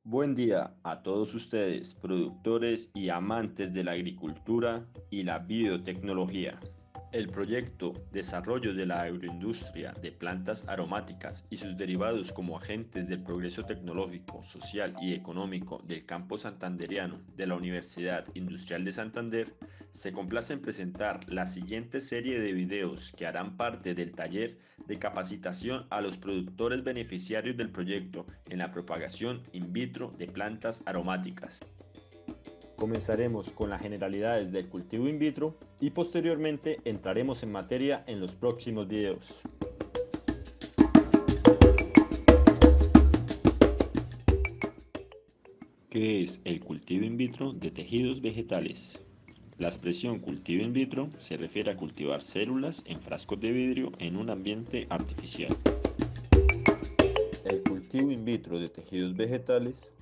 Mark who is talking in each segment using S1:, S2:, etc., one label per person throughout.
S1: Buen día a todos ustedes, productores y amantes de la agricultura y la biotecnología. El proyecto Desarrollo de la agroindustria de plantas aromáticas y sus derivados como agentes del progreso tecnológico, social y económico del campo santandereano de la Universidad Industrial de Santander se complace en presentar la siguiente serie de videos que harán parte del taller de capacitación a los productores beneficiarios del proyecto en la propagación in vitro de plantas aromáticas. Comenzaremos con las generalidades del cultivo in vitro y posteriormente entraremos en materia en los próximos videos. ¿Qué es el cultivo in vitro de tejidos vegetales? La expresión cultivo in vitro se refiere a cultivar células en frascos de vidrio en un ambiente artificial. El cultivo in vitro de tejidos vegetales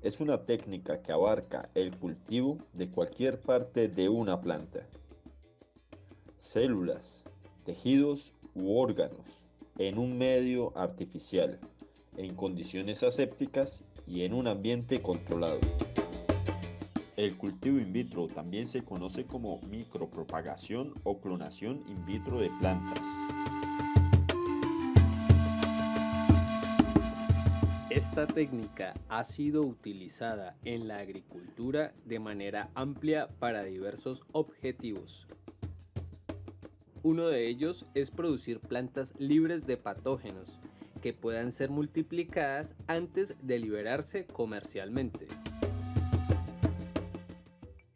S1: es una técnica que abarca el cultivo de cualquier parte de una planta, células, tejidos u órganos, en un medio artificial, en condiciones asépticas y en un ambiente controlado. El cultivo in vitro también se conoce como micropropagación o clonación in vitro de plantas.
S2: Esta técnica ha sido utilizada en la agricultura de manera amplia para diversos objetivos. Uno de ellos es producir plantas libres de patógenos que puedan ser multiplicadas antes de liberarse comercialmente.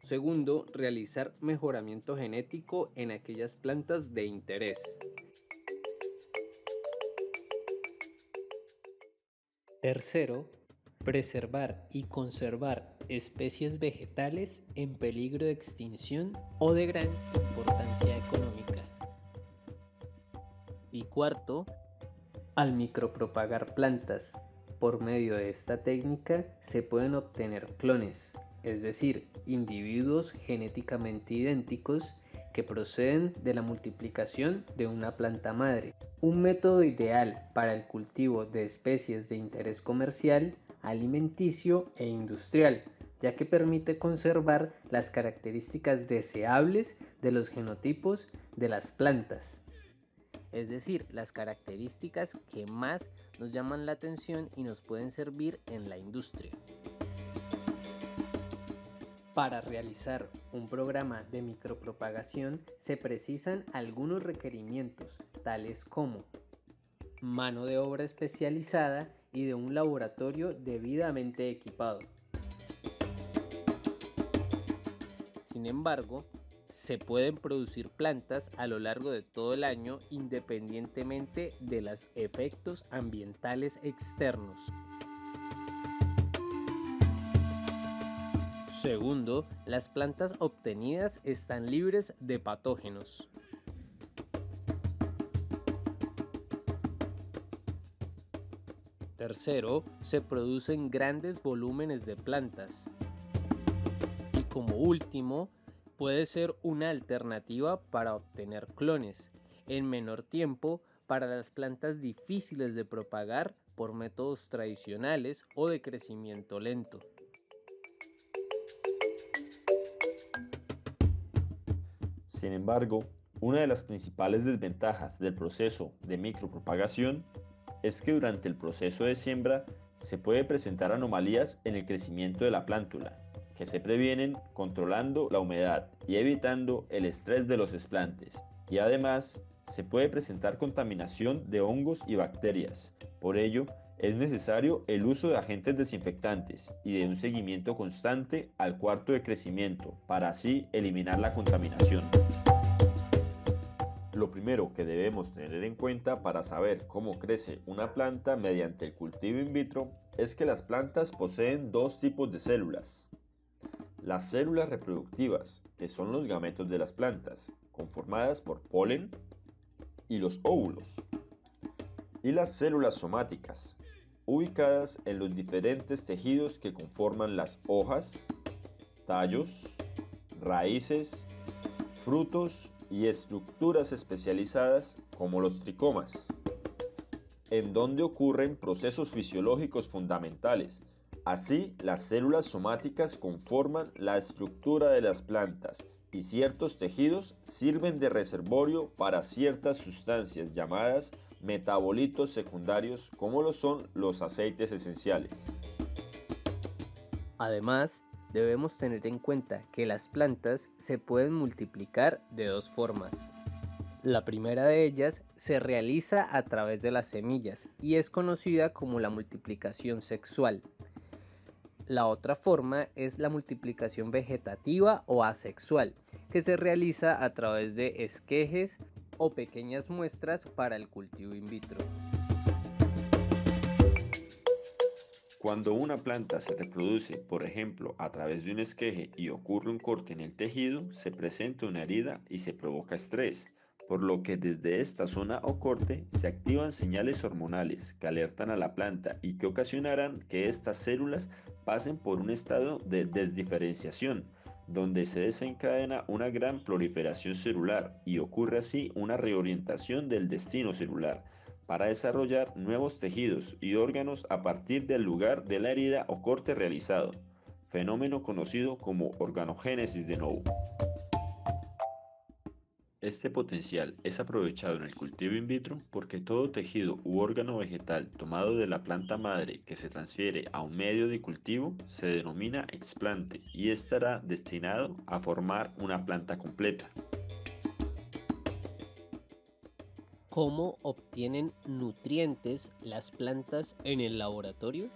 S2: Segundo, realizar mejoramiento genético en aquellas plantas de interés. Tercero, preservar y conservar especies vegetales en peligro de extinción o de gran importancia económica. Y cuarto, al micropropagar plantas, por medio de esta técnica se pueden obtener clones, es decir, individuos genéticamente idénticos que proceden de la multiplicación de una planta madre. Un método ideal para el cultivo de especies de interés comercial, alimenticio e industrial, ya que permite conservar las características deseables de los genotipos de las plantas. Es decir, las características que más nos llaman la atención y nos pueden servir en la industria. Para realizar un programa de micropropagación se precisan algunos requerimientos, tales como mano de obra especializada y de un laboratorio debidamente equipado. Sin embargo, se pueden producir plantas a lo largo de todo el año independientemente de los efectos ambientales externos. Segundo, las plantas obtenidas están libres de patógenos. Tercero, se producen grandes volúmenes de plantas. Y como último, puede ser una alternativa para obtener clones en menor tiempo para las plantas difíciles de propagar por métodos tradicionales o de crecimiento lento.
S1: Sin embargo, una de las principales desventajas del proceso de micropropagación es que durante el proceso de siembra se puede presentar anomalías en el crecimiento de la plántula, que se previenen controlando la humedad y evitando el estrés de los desplantes. Y además, se puede presentar contaminación de hongos y bacterias. Por ello, es necesario el uso de agentes desinfectantes y de un seguimiento constante al cuarto de crecimiento para así eliminar la contaminación. Lo primero que debemos tener en cuenta para saber cómo crece una planta mediante el cultivo in vitro es que las plantas poseen dos tipos de células. Las células reproductivas, que son los gametos de las plantas, conformadas por polen y los óvulos. Y las células somáticas, ubicadas en los diferentes tejidos que conforman las hojas, tallos, raíces, frutos y estructuras especializadas como los tricomas, en donde ocurren procesos fisiológicos fundamentales Así, las células somáticas conforman la estructura de las plantas y ciertos tejidos sirven de reservorio para ciertas sustancias llamadas metabolitos secundarios, como lo son los aceites esenciales.
S2: Además, debemos tener en cuenta que las plantas se pueden multiplicar de dos formas. La primera de ellas se realiza a través de las semillas y es conocida como la multiplicación sexual. La otra forma es la multiplicación vegetativa o asexual, que se realiza a través de esquejes o pequeñas muestras para el cultivo in vitro.
S1: Cuando una planta se reproduce, por ejemplo, a través de un esqueje y ocurre un corte en el tejido, se presenta una herida y se provoca estrés, por lo que desde esta zona o corte se activan señales hormonales que alertan a la planta y que ocasionarán que estas células pasen por un estado de desdiferenciación, donde se desencadena una gran proliferación celular y ocurre así una reorientación del destino celular para desarrollar nuevos tejidos y órganos a partir del lugar de la herida o corte realizado, fenómeno conocido como organogénesis de novo. Este potencial es aprovechado en el cultivo in vitro porque todo tejido u órgano vegetal tomado de la planta madre que se transfiere a un medio de cultivo se denomina explante y estará destinado a formar una planta completa.
S2: ¿Cómo obtienen nutrientes las plantas en el laboratorio?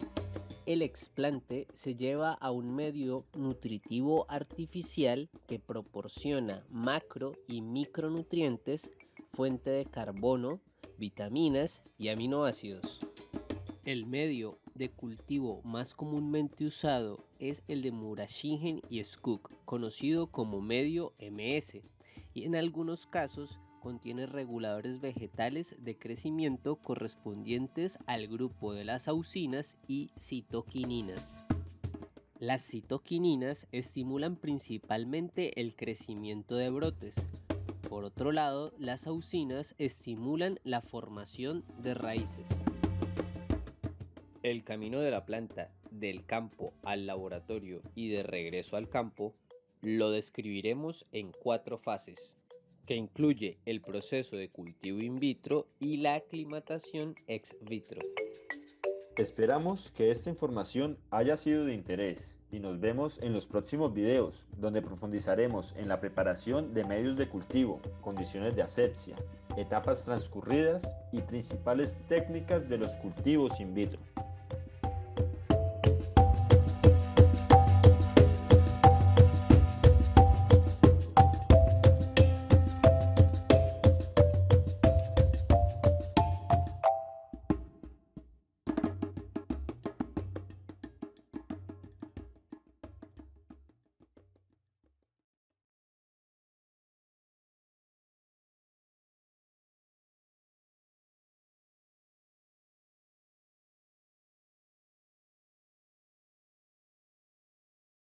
S2: El explante se lleva a un medio nutritivo artificial que proporciona macro y micronutrientes, fuente de carbono, vitaminas y aminoácidos. El medio de cultivo más comúnmente usado es el de Murashingen y Skog, conocido como medio MS, y en algunos casos contiene reguladores vegetales de crecimiento correspondientes al grupo de las auxinas y citoquininas. Las citoquininas estimulan principalmente el crecimiento de brotes. Por otro lado, las auxinas estimulan la formación de raíces. El camino de la planta del campo al laboratorio y de regreso al campo lo describiremos en 4 fases, que incluye el proceso de cultivo in vitro y la aclimatación ex vitro.
S1: Esperamos que esta información haya sido de interés y nos vemos en los próximos videos donde profundizaremos en la preparación de medios de cultivo, condiciones de asepsia, etapas transcurridas y principales técnicas de los cultivos in vitro.